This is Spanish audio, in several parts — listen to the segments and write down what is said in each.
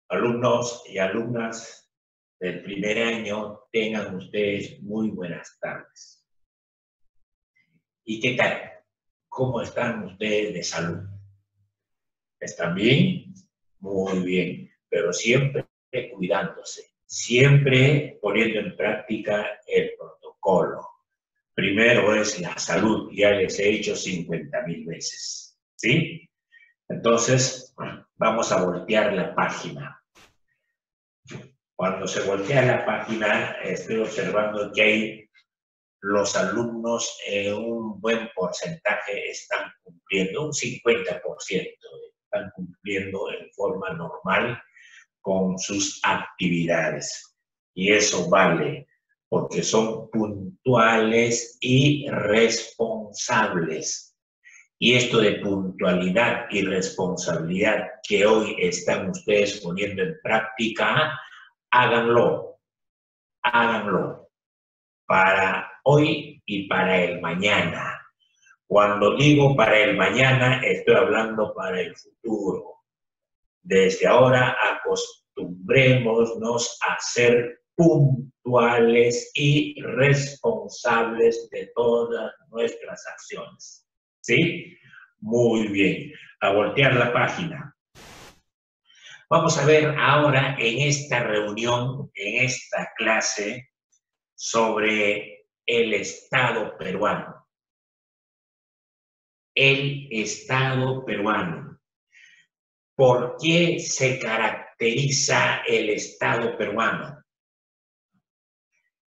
Alumnos y alumnas del primer año, tengan ustedes muy buenas tardes. ¿Y qué tal? ¿Cómo están ustedes de salud? ¿Están bien? Muy bien, pero siempre cuidándose, siempre poniendo en práctica el protocolo. Primero es la salud, ya les he dicho 50,000 veces, ¿sí? Entonces, vamos a voltear la página. Cuando se voltea la página, estoy observando que hay los alumnos en un buen porcentaje están cumpliendo, un 50% están cumpliendo en forma normal con sus actividades. Y eso vale, porque son puntuales y responsables. Y esto de puntualidad y responsabilidad que hoy están ustedes poniendo en práctica, háganlo, háganlo para hoy y para el mañana. Cuando digo para el mañana, estoy hablando para el futuro. Desde ahora acostumbrémonos a ser puntuales y responsables de todas nuestras acciones. ¿Sí? Muy bien. A voltear la página. Vamos a ver ahora en esta reunión, en esta clase, sobre el Estado peruano. El Estado peruano. ¿Por qué se caracteriza el Estado peruano?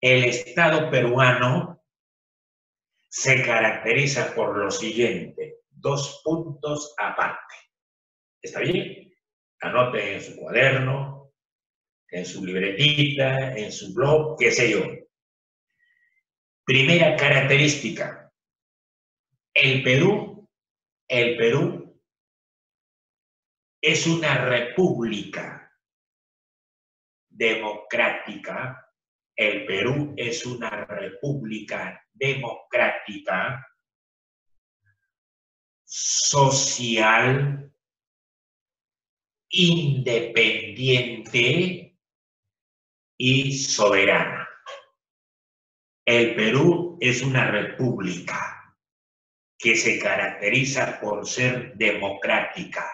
El Estado peruano se caracteriza por lo siguiente, 2 puntos aparte. ¿Está bien? Anoten en su cuaderno, en su libretita, en su blog, qué sé yo. Primera característica, el Perú es una república democrática. El Perú es una república democrática, social, independiente y soberana. El Perú es una república que se caracteriza por ser democrática,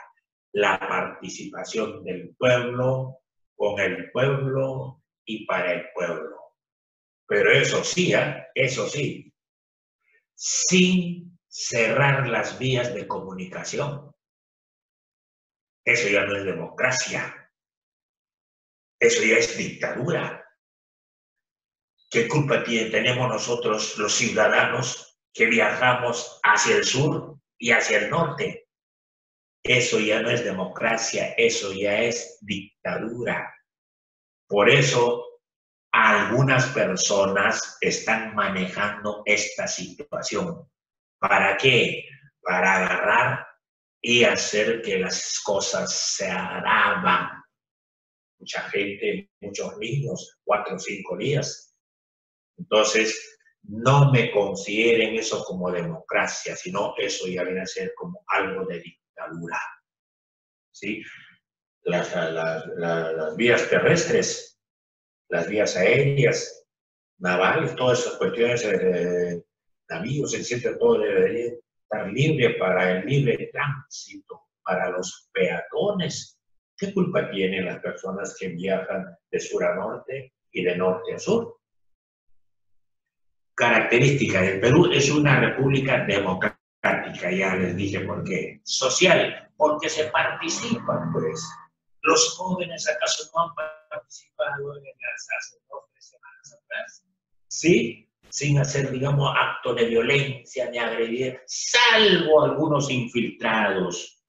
la participación del pueblo, con el pueblo y para el pueblo. Pero eso sí, sin cerrar las vías de comunicación. Eso ya no es democracia, eso ya es dictadura. ¿Qué culpa tenemos nosotros los ciudadanos que viajamos hacia el sur y hacia el norte? Eso ya no es democracia, eso ya es dictadura. Por eso algunas personas están manejando esta situación. ¿Para qué? Para agarrar y hacer que las cosas se agravan. Mucha gente, muchos niños, 4 o 5 días. Entonces, no me consideren eso como democracia, sino eso ya viene a ser como algo de dictadura. ¿Sí? Las vías terrestres, las vías aéreas, navales, todas esas cuestiones, navíos, etcétera, todo debería estar libre para el libre tránsito, para los peatones. ¿Qué culpa tienen las personas que viajan de sur a norte y de norte a sur? Característica del Perú es una república democrática, ya les dije por qué. Social, porque se participan, pues. ¿Los jóvenes acaso no han participado en las hace 2 o 3 semanas atrás? Sí, sin hacer, digamos, acto de violencia ni agredir, salvo algunos infiltrados.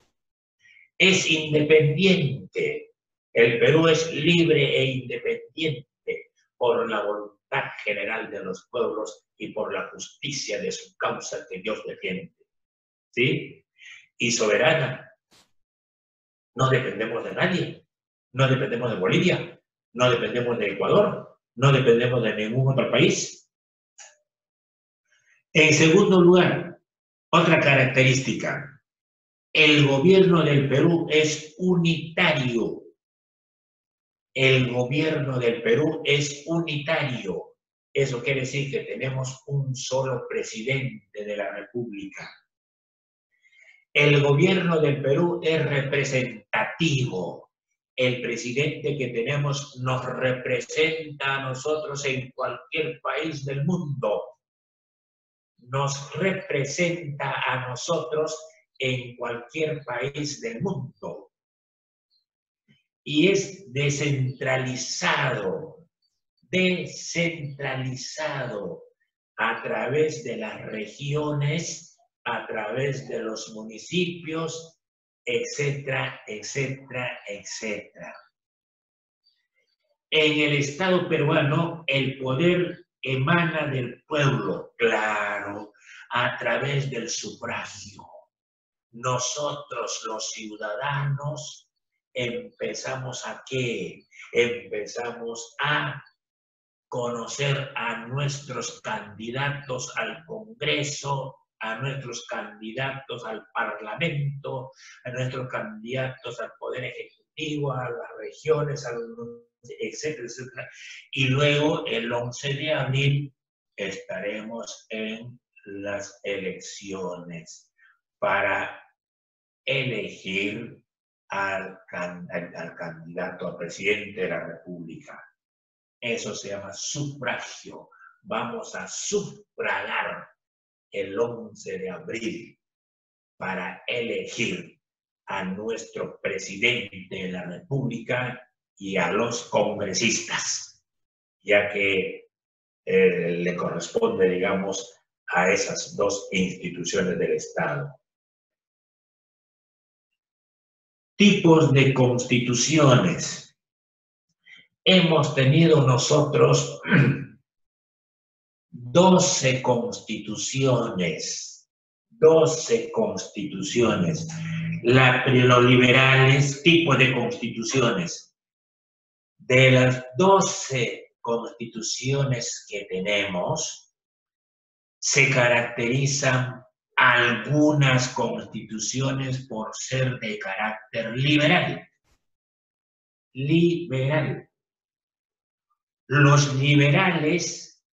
Es independiente. El Perú es libre e independiente por la voluntad general de los pueblos y por la justicia de su causa que Dios defiende. ¿Sí? Y soberana. No dependemos de nadie. No dependemos de Bolivia. No dependemos de Ecuador. No dependemos de ningún otro país. En segundo lugar, otra característica. El gobierno del Perú es unitario. El gobierno del Perú es unitario. Eso quiere decir que tenemos un solo presidente de la República. El gobierno del Perú es representativo. El presidente que tenemos nos representa a nosotros en cualquier país del mundo. Nos representa a nosotros en cualquier país del mundo. Y es descentralizado a través de las regiones, a través de los municipios, etcétera, etcétera, etcétera. En el Estado peruano, el poder emana del pueblo, claro, a través del sufragio. Nosotros, los ciudadanos, empezamos a ¿qué? Empezamos a conocer a nuestros candidatos al Congreso, a nuestros candidatos al Parlamento, a nuestros candidatos al Poder Ejecutivo, a las regiones, etcétera, etcétera. Y luego, el 11 de abril, estaremos en las elecciones para elegir al candidato a presidente de la República. Eso se llama sufragio. Vamos a sufragar el 11 de abril para elegir a nuestro presidente de la República y a los congresistas, ya que le corresponde, digamos, a esas dos instituciones del Estado. Tipos de constituciones. Hemos tenido nosotros 12 constituciones. 12 constituciones. Los liberales, tipos de constituciones. De las 12 constituciones que tenemos, se caracterizan algunas constituciones por ser de carácter liberal. Liberal. Los liberales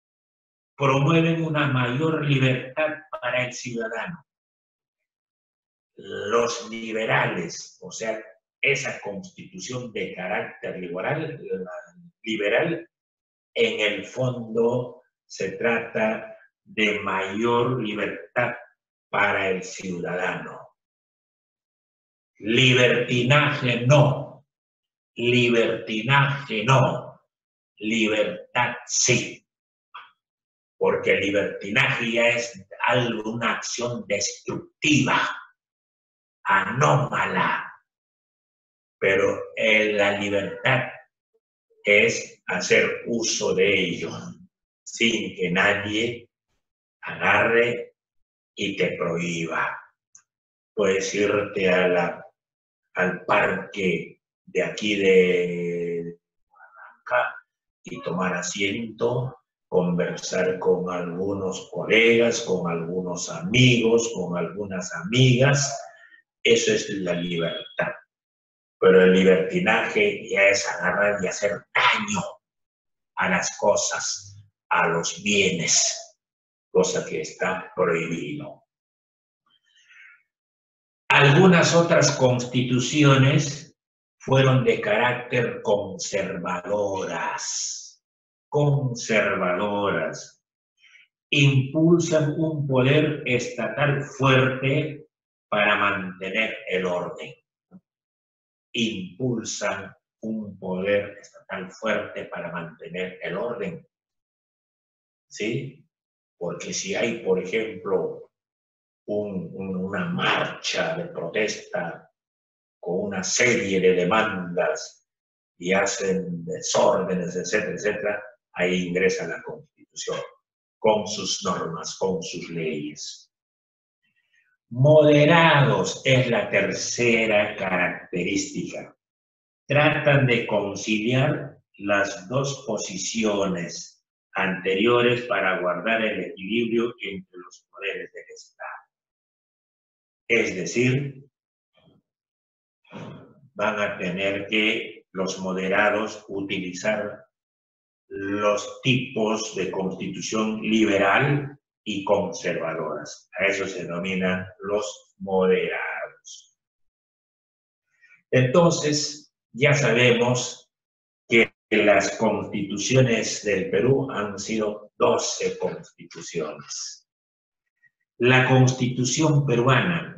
promueven una mayor libertad para el ciudadano. Los liberales, o sea, esa constitución de carácter liberal, en el fondo se trata de mayor libertad para el ciudadano. Libertinaje no. Libertinaje no. Libertad sí. Porque el libertinaje ya es algo, una acción destructiva, anómala. Pero la libertad es hacer uso de ello sin que nadie agarre y te prohíba. Puedes irte al parque de aquí de Guanacaste y tomar asiento, conversar con algunos colegas, con algunos amigos, con algunas amigas. Eso es la libertad. Pero el libertinaje ya es agarrar y hacer daño a las cosas, a los bienes, cosa que está prohibido. Algunas otras constituciones fueron de carácter conservadoras. Conservadoras. Impulsan un poder estatal fuerte para mantener el orden. Impulsan un poder estatal fuerte para mantener el orden. ¿Sí? Porque si hay, por ejemplo, una marcha de protesta con una serie de demandas y hacen desórdenes, etcétera, etcétera, ahí ingresa la Constitución con sus normas, con sus leyes. Moderados es la tercera característica. Tratan de conciliar las dos posiciones anteriores para guardar el equilibrio entre los poderes del Estado. Es decir, van a tener que los moderados utilizar los tipos de constitución liberal y conservadoras. A eso se denominan los moderados. Entonces, ya sabemos que las constituciones del Perú han sido 12 constituciones. La Constitución peruana,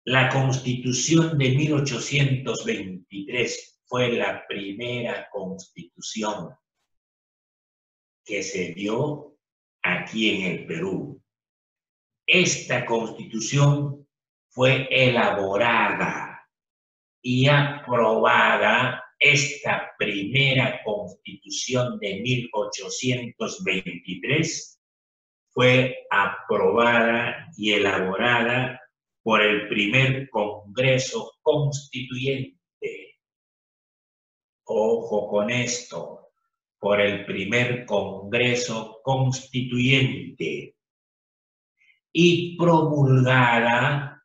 la Constitución de 1823 fue la primera constitución que se dio aquí en el Perú. Esta Constitución fue elaborada y aprobada. Esta primera Constitución de 1823 fue aprobada y elaborada por el primer Congreso Constituyente. Ojo con esto, por el primer Congreso Constituyente y promulgada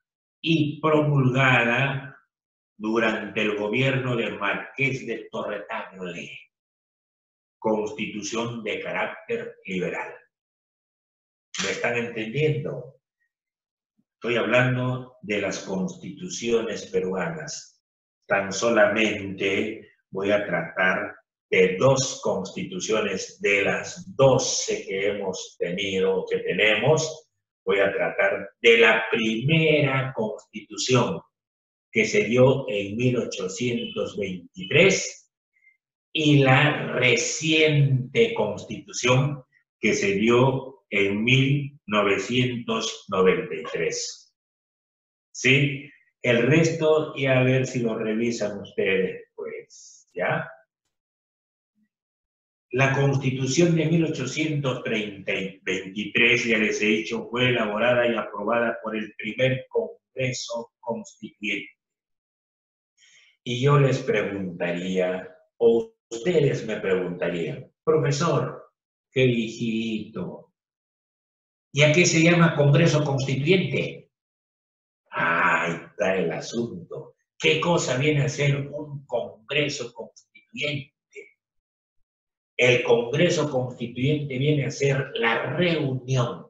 durante el gobierno del Marqués de Torretagle, constitución de carácter liberal. ¿Me están entendiendo? Estoy hablando de las constituciones peruanas. Tan solamente voy a tratar de 2 constituciones de las 12 que hemos tenido, que tenemos. Voy a tratar de la primera constitución que se dio en 1823 y la reciente constitución que se dio en 1993. ¿Sí? El resto, y a ver si lo revisan ustedes, pues, ¿ya? La Constitución de 1823, ya les he dicho, fue elaborada y aprobada por el primer Congreso Constituyente. Y yo les preguntaría, o ustedes me preguntarían, profesor, qué viejito, ¿y a qué se llama Congreso Constituyente? Ahí está el asunto. ¿Qué cosa viene a ser un Congreso Constituyente? El Congreso Constituyente viene a ser la reunión,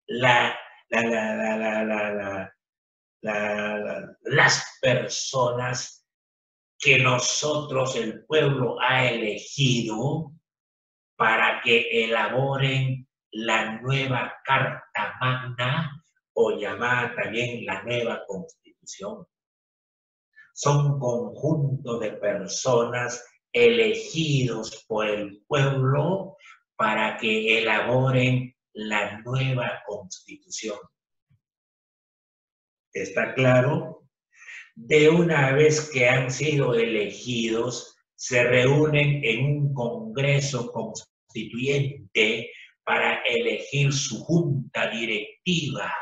las personas que nosotros, el pueblo, ha elegido para que elaboren la nueva Carta Magna, o llamada también la nueva Constitución. Son un conjunto de personas elegidos por el pueblo para que elaboren la nueva Constitución. ¿Está claro? De una vez que han sido elegidos, se reúnen en un Congreso Constituyente para elegir su junta directiva,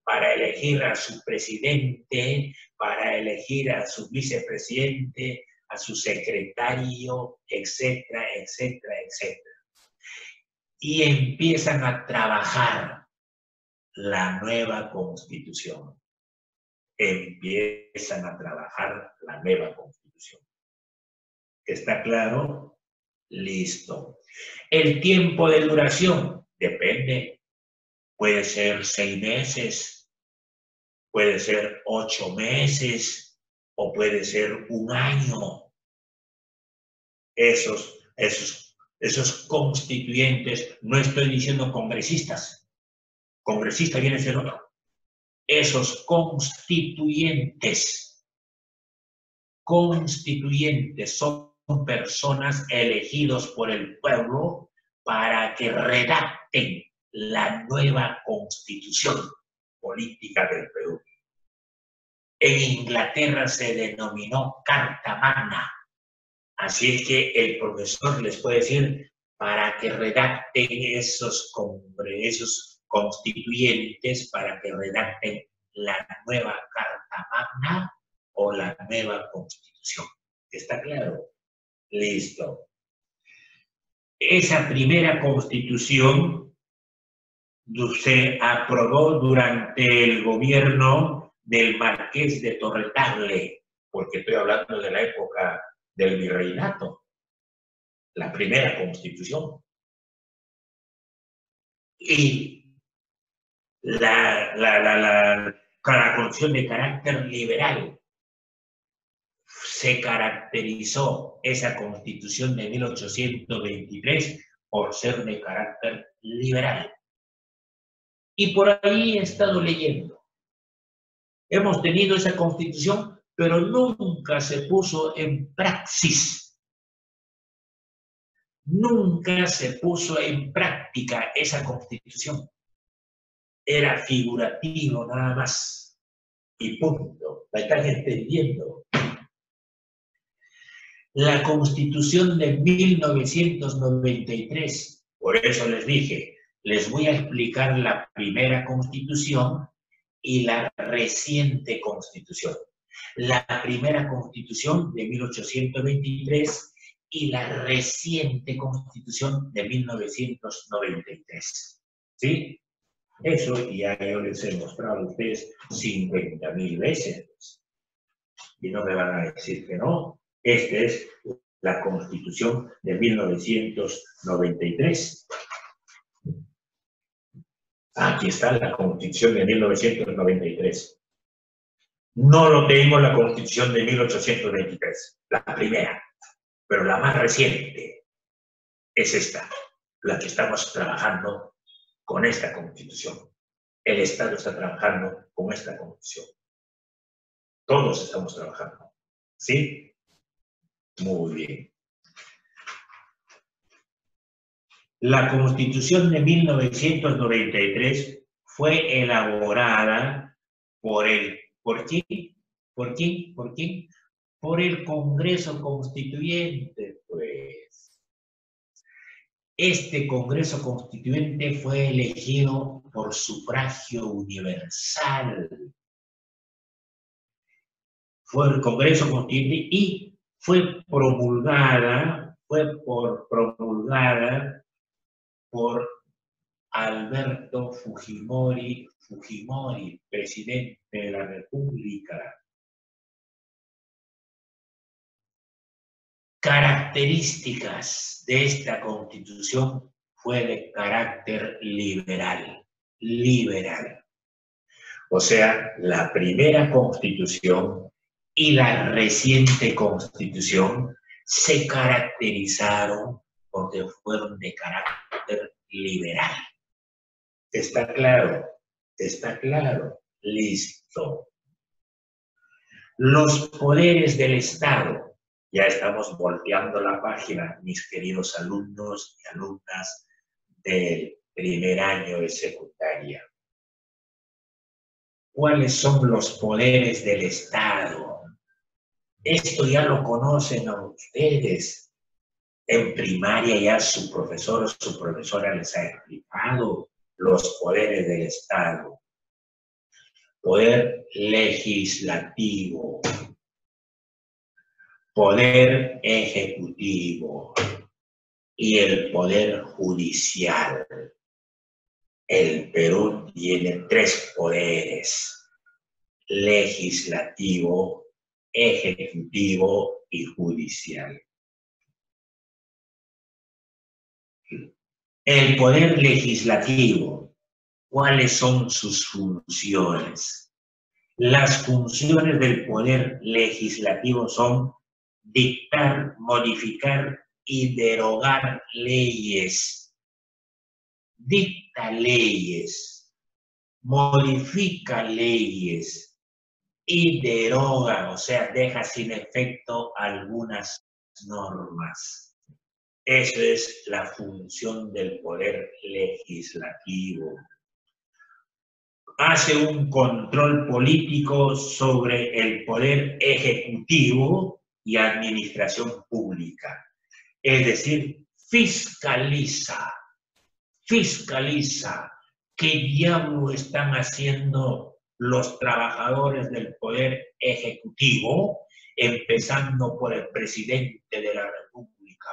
para elegir a su presidente, para elegir a su vicepresidente, a su secretario, etcétera, etcétera, etcétera. Y empiezan a trabajar la nueva Constitución. Empiezan a trabajar la nueva Constitución. ¿Está claro? Listo. El tiempo de duración depende. Puede ser 6 meses, puede ser 8 meses o puede ser 1 año. Esos constituyentes, no estoy diciendo congresistas. Congresista viene a ser otro. Esos constituyentes son personas elegidos por el pueblo para que redacten la nueva Constitución política del Perú. En Inglaterra se denominó Carta Magna. Así es que el profesor les puede decir para que redacten esos constituyentes, para que redacten la nueva Carta Magna o la nueva Constitución. ¿Está claro? Listo. Esa primera Constitución se aprobó durante el gobierno del Marqués de Torretale, porque estoy hablando de la época del virreinato, la primera constitución. Y la constitución de carácter liberal. Se caracterizó esa constitución de 1823 por ser de carácter liberal. Y por ahí he estado leyendo. Hemos tenido esa constitución, pero nunca se puso en praxis. Nunca se puso en práctica esa constitución. Era figurativo nada más. Y punto. ¿La están entendiendo? La Constitución de 1993, por eso les dije, les voy a explicar la primera Constitución y la reciente Constitución. La primera Constitución de 1823 y la reciente Constitución de 1993. ¿Sí? Eso ya yo les he mostrado a ustedes 50.000 veces. Y no me van a decir que no. Esta es la Constitución de 1993. Aquí está la Constitución de 1993. No lo tengo la Constitución de 1823, la primera, pero la más reciente es esta, la que estamos trabajando con esta Constitución. El Estado está trabajando con esta Constitución. Todos estamos trabajando. ¿Sí? Muy bien. La Constitución de 1993 fue elaborada ¿por quién? ¿Por quién? ¿Por quién? Por el Congreso Constituyente, pues. Este Congreso Constituyente fue elegido por sufragio universal. Fue el Congreso Constituyente y fue promulgada por Alberto Fujimori, presidente de la República. Características de esta Constitución fue de carácter liberal. O sea, la primera Constitución y la reciente Constitución se caracterizaron porque fueron de carácter liberal. ¿Está claro? ¿Está claro? Listo. Los poderes del Estado. Ya estamos volteando la página, mis queridos alumnos y alumnas del primer año de secundaria. ¿Cuáles son los poderes del Estado? Esto ya lo conocen a ustedes. En primaria ya su profesor o su profesora les ha explicado los poderes del Estado. Poder legislativo, poder ejecutivo y el poder judicial. El Perú tiene 3 poderes: legislativo, ejecutivo y judicial. El poder legislativo, ¿cuáles son sus funciones? Las funciones del poder legislativo son dictar, modificar y derogar leyes. Dicta leyes, modifica leyes y deroga, o sea, deja sin efecto algunas normas. Esa es la función del poder legislativo. Hace un control político sobre el poder ejecutivo y administración pública. Es decir, fiscaliza. ¿Qué diablo están haciendo los trabajadores del poder ejecutivo, empezando por el presidente de la República?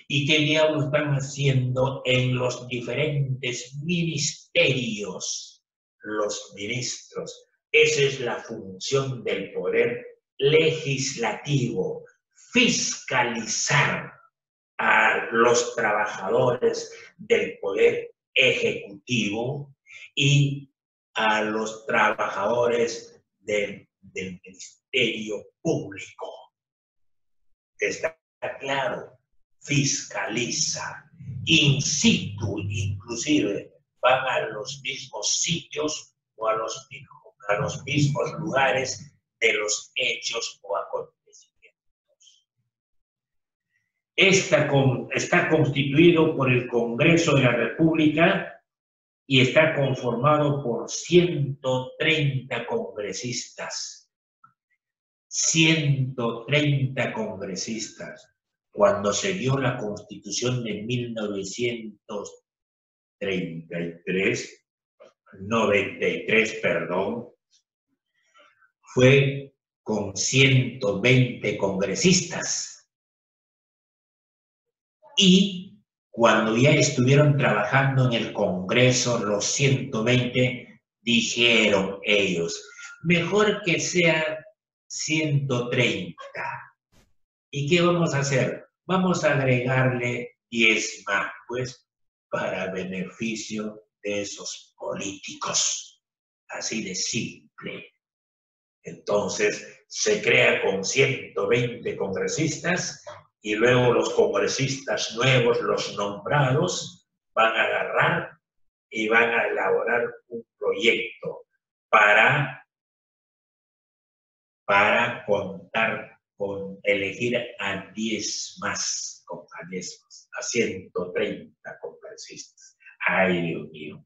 ¿Y qué diablo están haciendo en los diferentes ministerios los ministros? Esa es la función del poder legislativo, fiscalizar a los trabajadores del poder ejecutivo y a los trabajadores del Ministerio Público. Está claro, fiscaliza, in situ, inclusive van a los mismos sitios o a los mismos lugares de los hechos o acontecimientos. Está constituido por el Congreso de la República y está conformado por 130 congresistas. 130 congresistas. Cuando se dio la Constitución de 93, fue con 120 congresistas. Y cuando ya estuvieron trabajando en el Congreso, los 120, dijeron ellos, mejor que sea 130. ¿Y qué vamos a hacer? Vamos a agregarle 10 más, pues, para beneficio de esos políticos. Así de simple. Entonces, se crea con 120 congresistas y luego los congresistas nuevos, los nombrados, van a agarrar y van a elaborar un proyecto para contar con elegir a 10 más, a 130 congresistas. Ay, Dios mío.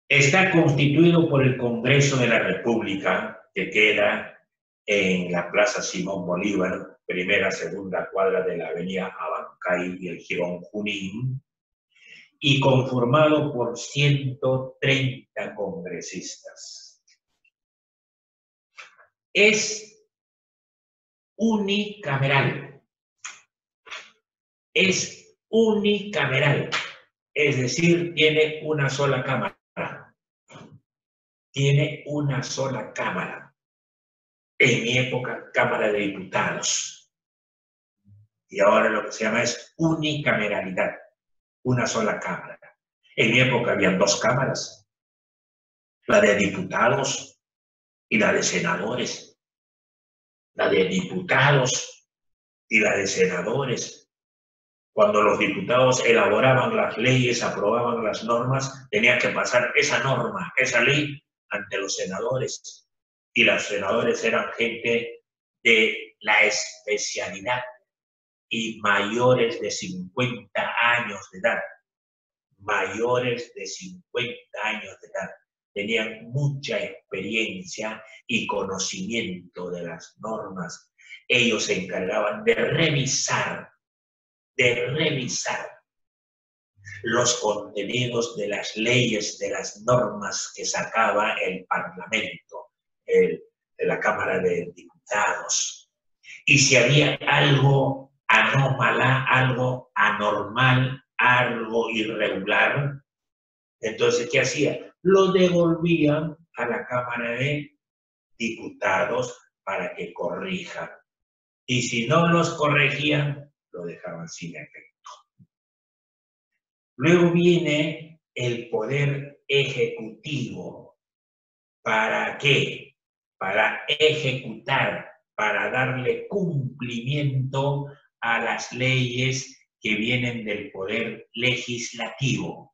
Está constituido por el Congreso de la República, que queda en la Plaza Simón Bolívar, primera, segunda cuadra de la avenida Abancay y el Jirón Junín, y conformado por 130 congresistas. Es unicameral. Es unicameral. Es decir, tiene una sola cámara. Tiene una sola cámara. En mi época, Cámara de Diputados. Y ahora lo que se llama es unicameralidad. Una sola cámara. En mi época habían 2 cámaras. La de diputados y la de senadores. La de diputados y la de senadores. Cuando los diputados elaboraban las leyes, aprobaban las normas, tenían que pasar esa norma, esa ley, ante los senadores. Y los senadores eran gente de la especialidad y mayores de 50 años de edad. Mayores de 50 años de edad. Tenían mucha experiencia y conocimiento de las normas. Ellos se encargaban de revisar los contenidos de las leyes, de las normas que sacaba el Parlamento, de la Cámara de Diputados. Y si había algo anómala, algo anormal, algo irregular, entonces, ¿qué hacía? Lo devolvían a la Cámara de Diputados para que corrijan. Y si no los corregían, lo dejaban sin efecto. Luego viene el poder ejecutivo. ¿Para qué? Para ejecutar, para darle cumplimiento a las leyes que vienen del poder legislativo.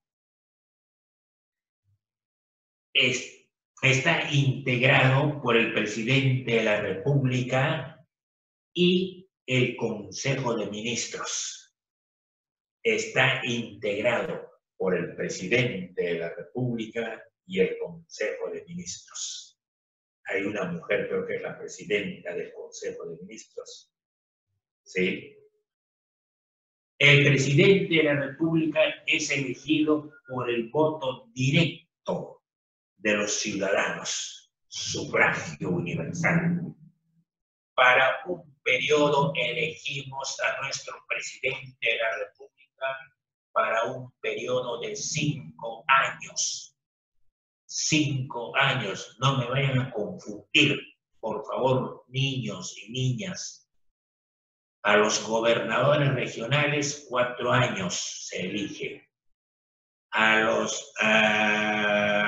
Está integrado por el presidente de la República y el Consejo de Ministros. Está integrado por el presidente de la República y el Consejo de Ministros. Hay una mujer, creo que es la presidenta del Consejo de Ministros. ¿Sí? El presidente de la República es elegido por el voto directo de los ciudadanos, sufragio universal. Para un periodo elegimos a nuestro presidente de la República para un periodo de 5 años. 5 años. No me vayan a confundir, por favor, niños y niñas. A los gobernadores regionales, 4 años se elige. A los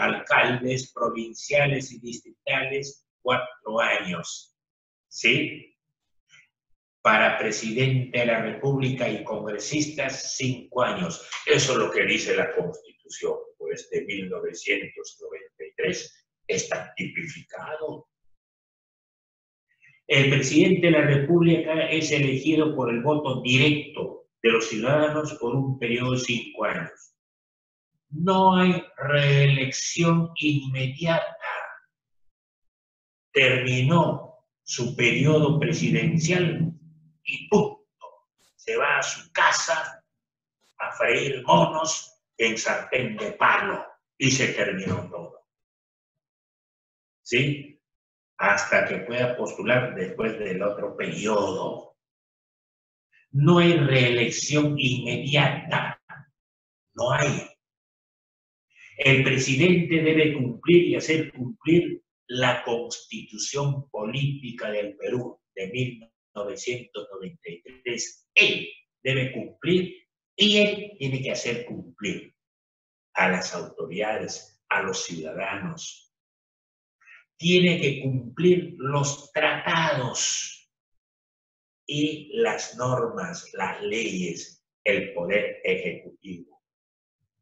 alcaldes provinciales y distritales, 4 años. ¿Sí? Para presidente de la República y congresistas, 5 años. Eso es lo que dice la Constitución, pues, de 1993. Está tipificado. El presidente de la República es elegido por el voto directo de los ciudadanos por un periodo de 5 años. No hay reelección inmediata. Terminó su periodo presidencial y punto. Se va a su casa a freír monos en sartén de palo y se terminó todo. ¿Sí? Hasta que pueda postular después del otro periodo. No hay reelección inmediata. No hay. El presidente debe cumplir y hacer cumplir la Constitución Política del Perú de 1993. Él debe cumplir y él tiene que hacer cumplir a las autoridades, a los ciudadanos. Tiene que cumplir los tratados y las normas, las leyes, el poder ejecutivo.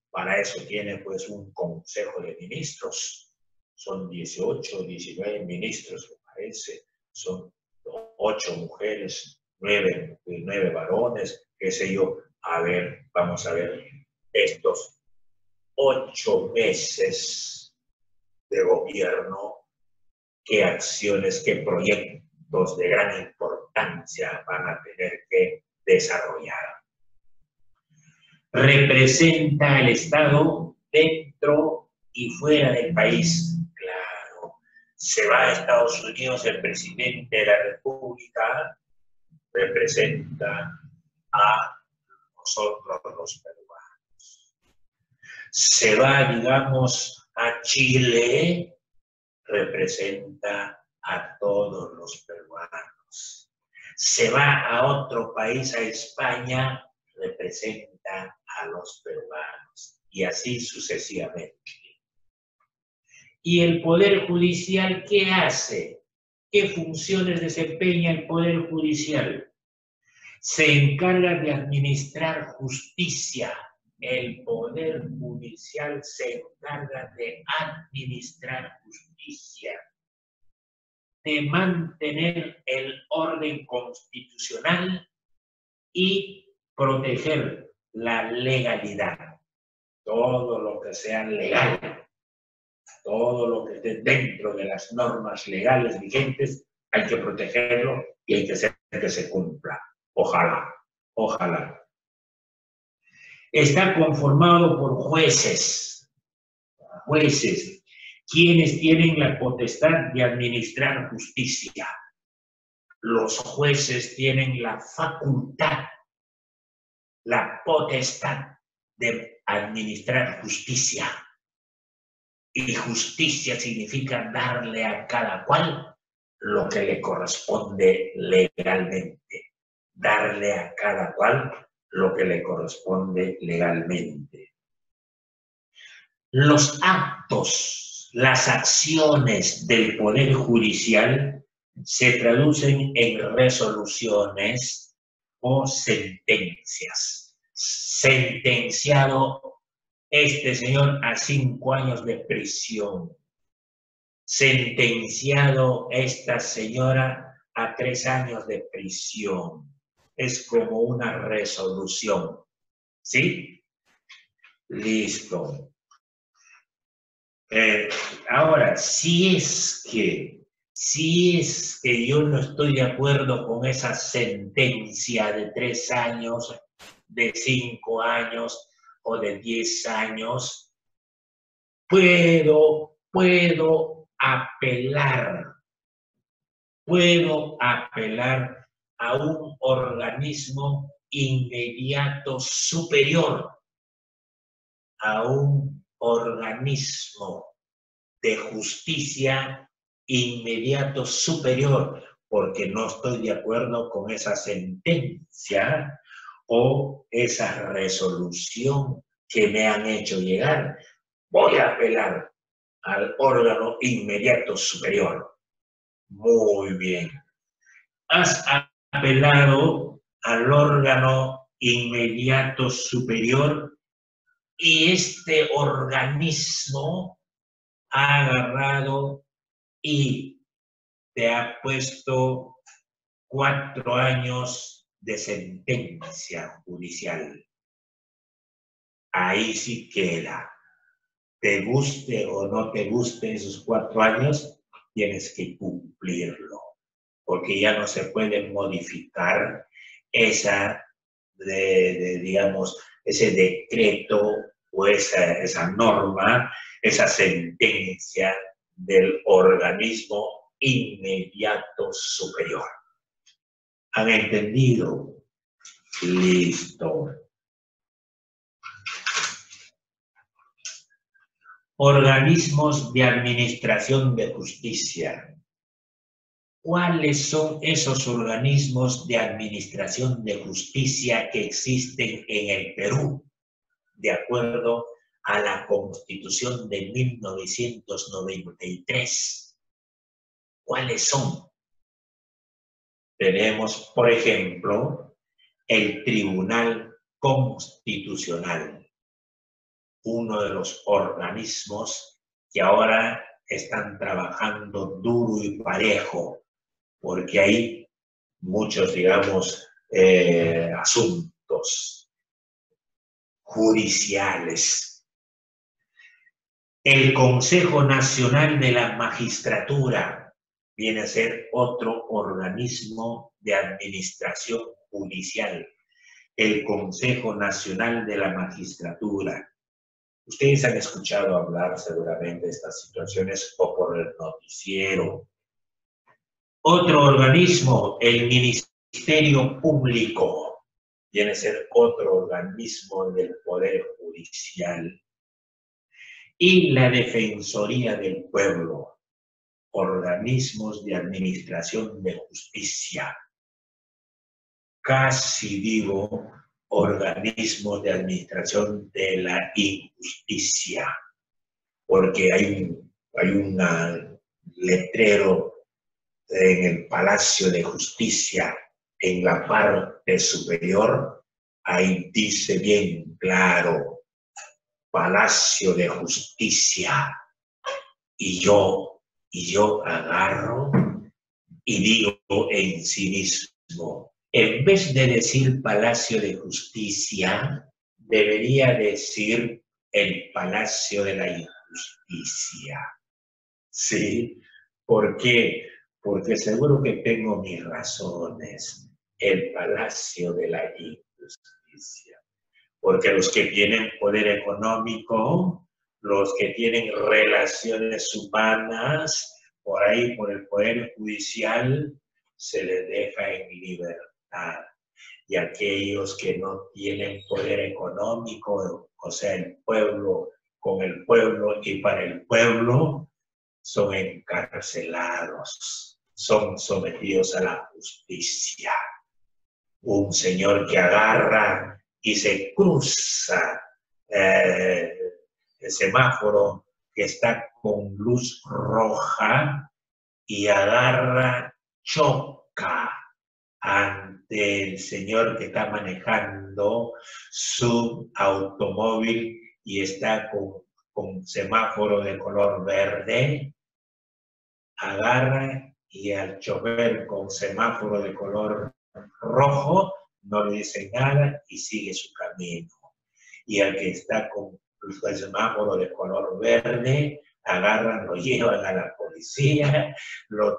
Para eso tiene pues un consejo de ministros. Son 18 o 19 ministros, me parece. Son 8 mujeres, 9 varones, qué sé yo. A ver, vamos a ver estos 8 meses de gobierno. ¿Qué acciones, qué proyectos de gran importancia van a tener que desarrollar? Representa al Estado dentro y fuera del país. Claro, se va a Estados Unidos el presidente de la República, representa a nosotros los peruanos. Se va, digamos, a Chile, representa a todos los peruanos. Se va a otro país, a España, representa a los peruanos. Y así sucesivamente. ¿Y el Poder Judicial qué hace? ¿Qué funciones desempeña el Poder Judicial? Se encarga de administrar justicia. El Poder Judicial se encarga de administrar justicia, de mantener el orden constitucional y proteger la legalidad. Todo lo que sea legal, todo lo que esté dentro de las normas legales vigentes, hay que protegerlo y hay que hacer que se cumpla. Ojalá, ojalá. Está conformado por jueces, quienes tienen la potestad de administrar justicia. Los jueces tienen la facultad, la potestad de administrar justicia. Y justicia significa darle a cada cual lo que le corresponde legalmente. Darle a cada cual lo que le corresponde legalmente. Los actos, las acciones del Poder Judicial se traducen en resoluciones o sentencias. Sentenciado este señor a 5 años de prisión. Sentenciado esta señora a 3 años de prisión. Es como una resolución. ¿Sí? Listo. Ahora, si es que yo no estoy de acuerdo con esa sentencia de 3 años, de 5 años o de 10 años, puedo apelar a un organismo inmediato superior, a un organismo de justicia inmediato superior, porque no estoy de acuerdo con esa sentencia o esa resolución que me han hecho llegar. Voy a apelar al órgano inmediato superior. Muy bien. Has apelado al órgano inmediato superior y este organismo ha agarrado y te ha puesto 4 años de sentencia judicial. Ahí sí queda. Te guste o no te guste esos 4 años, tienes que cumplirlo, porque ya no se puede modificar digamos, ese decreto o esa norma, esa sentencia del organismo inmediato superior. ¿Han entendido? Listo. Organismos de administración de justicia. ¿Cuáles son esos organismos de administración de justicia que existen en el Perú, de acuerdo a la Constitución de 1993? ¿Cuáles son? Tenemos, por ejemplo, el Tribunal Constitucional, uno de los organismos que ahora están trabajando duro y parejo, porque hay muchos, digamos, asuntos judiciales. El Consejo Nacional de la Magistratura viene a ser otro organismo de administración judicial. El Consejo Nacional de la Magistratura. Ustedes han escuchado hablar seguramente de estas situaciones o por el noticiero. Otro organismo, el Ministerio Público, viene a ser otro organismo del Poder Judicial. Y la Defensoría del Pueblo, organismos de administración de justicia. Casi digo organismos de administración de la injusticia, porque hay un letrero en el Palacio de Justicia, en la parte superior, ahí dice bien claro, Palacio de Justicia, y yo agarro y digo en sí mismo, en vez de decir Palacio de Justicia, debería decir el Palacio de la Injusticia. ¿Sí? ¿Por qué? Porque seguro que tengo mis razones. El Palacio de la Injusticia. Porque los que tienen poder económico, los que tienen relaciones humanas, por ahí, por el Poder Judicial, se les deja en libertad. Y aquellos que no tienen poder económico, o sea, el pueblo con el pueblo y para el pueblo, son encarcelados, son sometidos a la justicia. Un señor que agarra y se cruza el semáforo que está con luz roja y agarra, choca ante el señor que está manejando su automóvil y está con semáforo de color verde, agarra y al chofer con semáforo de color rojo no le dice nada y sigue su camino. Y al que está con el semáforo de color verde, agarran, lo llevan a la policía, lo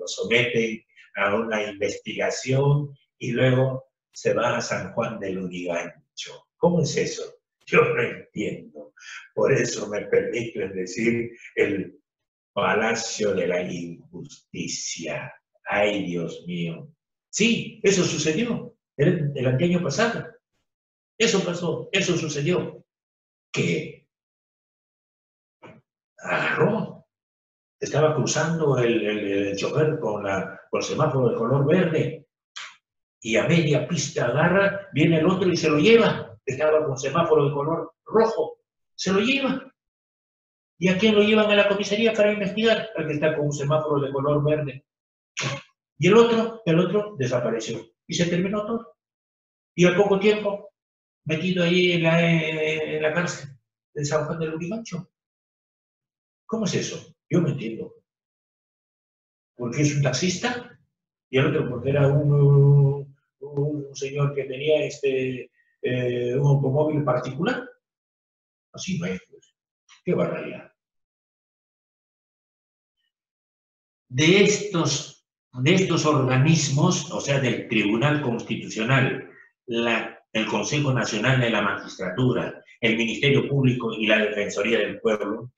someten a una investigación y luego se va a San Juan del Lurigancho. ¿Cómo es eso? Yo no entiendo. Por eso me permito decir el Palacio de la Injusticia. Ay, Dios mío. Sí, eso sucedió el año pasado. Eso pasó, eso sucedió. Que agarró. Estaba cruzando el chofer con el semáforo de color verde. Y a media pista agarra, viene el otro y se lo lleva. Estaba con semáforo de color rojo. Se lo lleva. ¿Y a quién lo llevan a la comisaría para investigar? Al que está con un semáforo de color verde. Y el otro desapareció. Y se terminó todo. Y al poco tiempo, metido ahí en la cárcel de San Juan del Lurigancho. ¿Cómo es eso? Yo me entiendo. Porque es un taxista y el otro porque era un señor que tenía un automóvil particular. Así no es, pues. Qué barbaridad. De estos organismos, o sea, del Tribunal Constitucional, el Consejo Nacional de la Magistratura, el Ministerio Público y la Defensoría del Pueblo,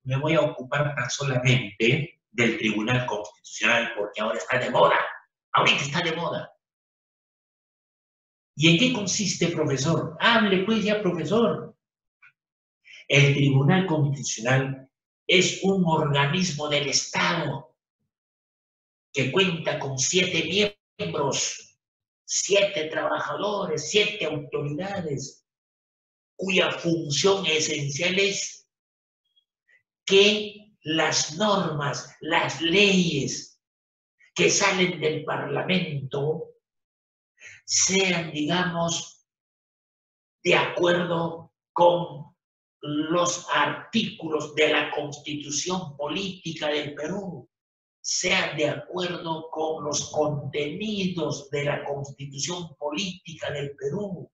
me voy a ocupar tan solamente del Tribunal Constitucional porque ahora está de moda. Ahorita está de moda. ¿Y en qué consiste, profesor? Hable pues ya, profesor. El Tribunal Constitucional es un organismo del Estado que cuenta con 7 miembros, 7 trabajadores, 7 autoridades, cuya función esencial es que las normas, las leyes que salen del Parlamento sean, digamos, de acuerdo con los artículos de la Constitución Política del Perú, sean de acuerdo con los contenidos de la Constitución Política del Perú,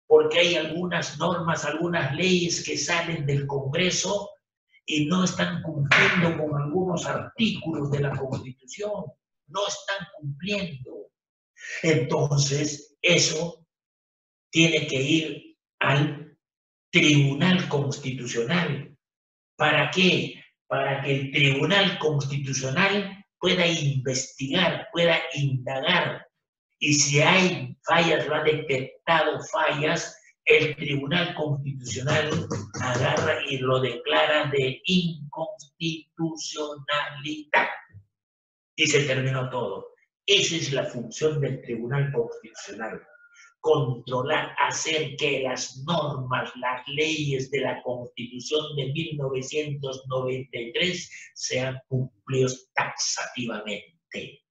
porque hay algunas normas, algunas leyes que salen del Congreso y no están cumpliendo con algunos artículos de la Constitución, no están cumpliendo. Entonces, eso tiene que ir al Tribunal Constitucional. ¿Para qué? Para que el Tribunal Constitucional pueda investigar, pueda indagar. Y si hay fallas, lo ha detectado fallas, el Tribunal Constitucional agarra y lo declara de inconstitucionalidad. Y se terminó todo. Esa es la función del Tribunal Constitucional. Controlar, hacer que las normas, las leyes de la Constitución de 1993 sean cumplidos taxativamente.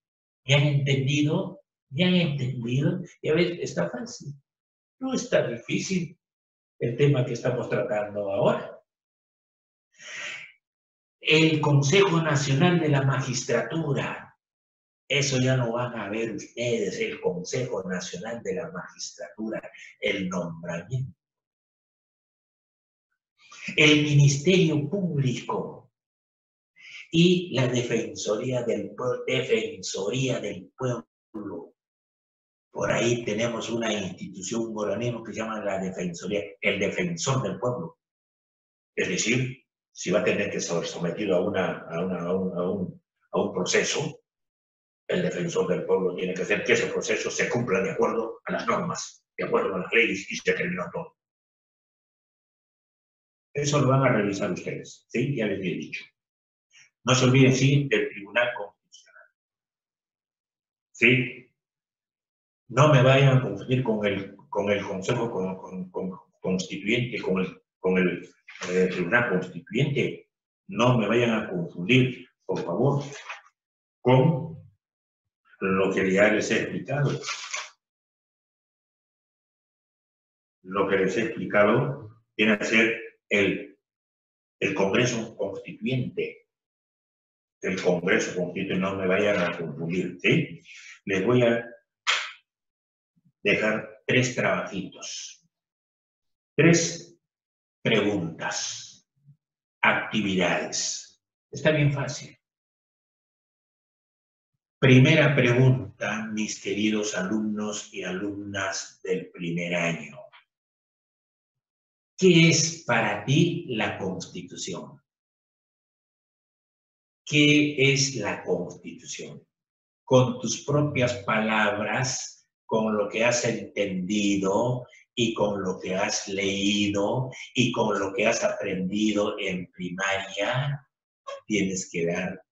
¿Me han entendido? ¿Me han entendido? Y a ver, está fácil. No está difícil el tema que estamos tratando ahora. El Consejo Nacional de la Magistratura. Eso ya lo van a ver ustedes, el Consejo Nacional de la Magistratura, el nombramiento. El Ministerio Público y la Defensoría del Pueblo. Por ahí tenemos una institución, un organismo que se llama la Defensoría, el Defensor del Pueblo. Es decir, si va a tener que ser sometido a un proceso, el defensor del pueblo tiene que hacer que ese proceso se cumpla de acuerdo a las normas, de acuerdo a las leyes, y se terminó todo. Eso lo van a revisar ustedes, ¿sí? Ya les he dicho. No se olviden, sí, del Tribunal Constitucional. ¿Sí? No me vayan a confundir con el Consejo Constituyente, con el Tribunal Constituyente. No me vayan a confundir, por favor, con lo que ya les he explicado. Lo que les he explicado tiene que ser el Congreso Constituyente. El Congreso Constituyente, no me vayan a confundir, ¿sí? Les voy a dejar 3 trabajitos. 3 preguntas, actividades. Está bien fácil. Primera pregunta, mis queridos alumnos y alumnas del primer año. ¿Qué es para ti la Constitución? ¿Qué es la Constitución? Con tus propias palabras, con lo que has entendido, y con lo que has leído y con lo que has aprendido en primaria, tienes que dar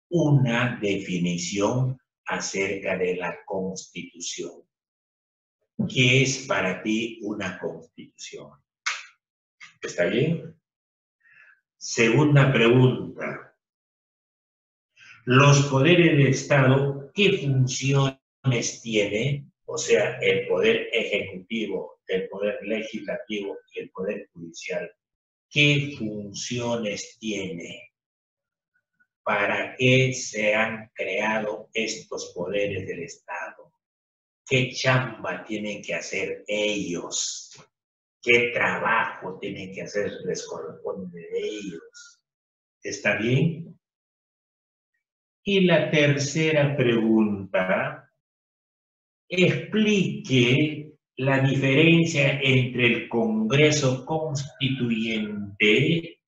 una definición acerca de la Constitución. ¿Qué es para ti una Constitución? ¿Está bien? Segunda pregunta. Los poderes del Estado, ¿qué funciones tiene? O sea, el poder ejecutivo, el poder legislativo y el poder judicial. ¿Qué funciones tiene? ¿Para qué se han creado estos poderes del Estado? ¿Qué chamba tienen que hacer ellos? ¿Qué trabajo tienen que hacer? Les corresponde a ellos. ¿Está bien? Y la tercera pregunta, explique la diferencia entre el Congreso Constituyente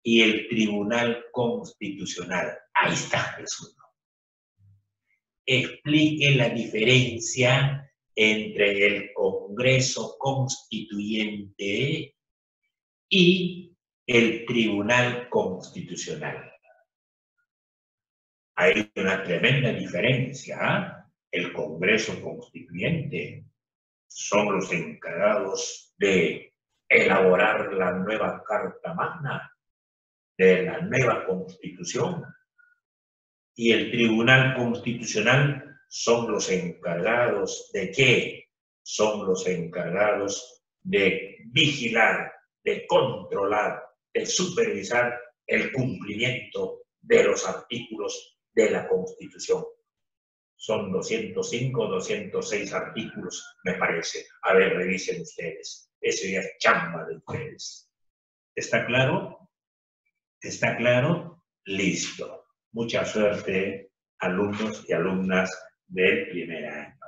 y el Tribunal Constitucional. Ahí está, Jesús. Explique la diferencia entre el Congreso Constituyente y el Tribunal Constitucional. Hay una tremenda diferencia. El Congreso Constituyente son los encargados de elaborar la nueva Carta Magna, de la nueva Constitución. Y el Tribunal Constitucional son los encargados ¿de qué? Son los encargados de vigilar, de controlar, de supervisar el cumplimiento de los artículos de la Constitución. Son 205, 206 artículos, me parece. A ver, revisen ustedes. Eso ya es chamba de ustedes. ¿Está claro? ¿Está claro? Listo. Mucha suerte, alumnos y alumnas del primer año.